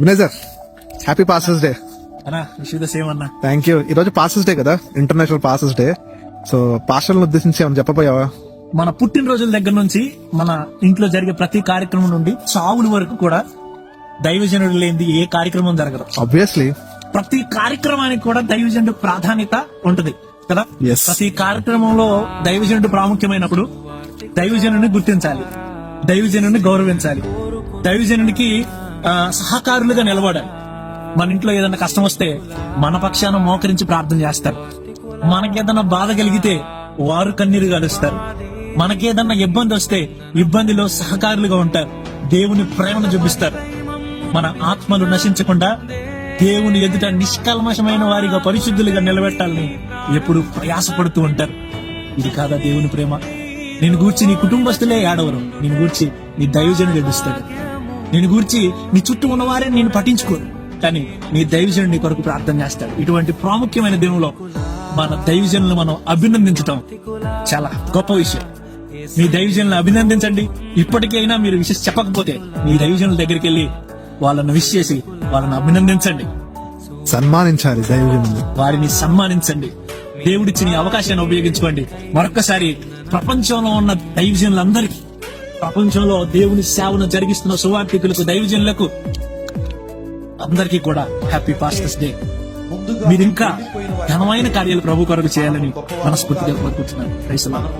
వినేజర్ happy passes day. అన్నా wish the same అన్నా. Thank you. ఈ రోజు పాసెస్ డే కదా, ఇంటర్నేషనల్ పాసెస్ డే. సో పాస్టర్లను ఉద్దేశించి ఏమైనా చెప్పపోయావా? మన పుట్టినరోజుల దగ్గర నుంచి మన ఇంట్లో జరిగే ప్రతి కార్యక్రమం నుండి చావుల వరకు కూడా దైవజనుడు లేనిది ఏ కార్యక్రమం జరగదు. ఆబ్వియస్లీ ప్రతి కార్యక్రమానికి కూడా దైవజనుడు ప్రాధాన్యత ఉంటది కదా. Yes. ప్రతి కార్యక్రమంలో దైవజనుడు ప్రాముఖ్యమైనప్పుడు దైవజనుడిని గుర్తించాలి, దైవజనుడిని గౌరవించాలి, దైవజనుడికి సహకారులుగా నిలబడాలి. మన ఇంట్లో ఏదైనా కష్టం వస్తే మన పక్షాన మోకరించి ప్రార్థన చేస్తారు. మనకేదన్నా బాధ కలిగితే వారు కన్నీరు గడుస్తారు. మనకేదన్నా ఇబ్బంది వస్తే ఇబ్బందిలో సహకారులుగా ఉంటారు, దేవుని ప్రేమను చూపిస్తారు. మన ఆత్మలు నశించకుండా దేవుని ఎదుట నిష్కల్మషమైన వారిగా పరిశుద్ధులుగా నిలబెట్టాలని ఎప్పుడు ప్రయాసపడుతూ ఉంటారు. ఇది కాదా దేవుని ప్రేమ? నేను గూర్చి నీ కుటుంబస్తులే ఏడవరు, నేను గూర్చి నీ దైవజనుడు ఏడుస్తాడు. నేను గూర్చి నీ చుట్టూ ఉన్నవారే నేను పట్టించుకోరు, కానీ నీ దైవజనుడు నీ కొరకు ప్రార్థన చేస్తాడు. ఇటువంటి ప్రాముఖ్యమైన దేవులో మన దైవజనులను మనం అభినందించటం చాలా గొప్ప విషయం. మీ దైవజనులను అభినందించండి. ఇప్పటికైనా మీరు విషయం చెప్పకపోతే మీ దైవజనుల దగ్గరికి వెళ్ళి వాళ్ళను విష్ చేసి వాళ్ళని అభినందించండి, సన్మానించాలి దైవజనులు. వారిని సన్మానించండి. దేవుడిచ్చిన ఈ అవకాశాన్ని ఉపయోగించుకోండి. మరొక్కసారి ప్రపంచంలో ఉన్న దైవజనులందరికీ, ప్రపంచంలో దేవుని సేవను జరిగిస్తున్న సువార్థికులకు, దైవజనులకు అందరికీ కూడా హ్యాపీ పాస్టర్స్ డే. మీరు ఇంకా ఘనమైన కార్యాలు ప్రభు కొరకు చేయాలని మనస్ఫూర్తిగా కోరుకుంటున్నాను. Praise the lord.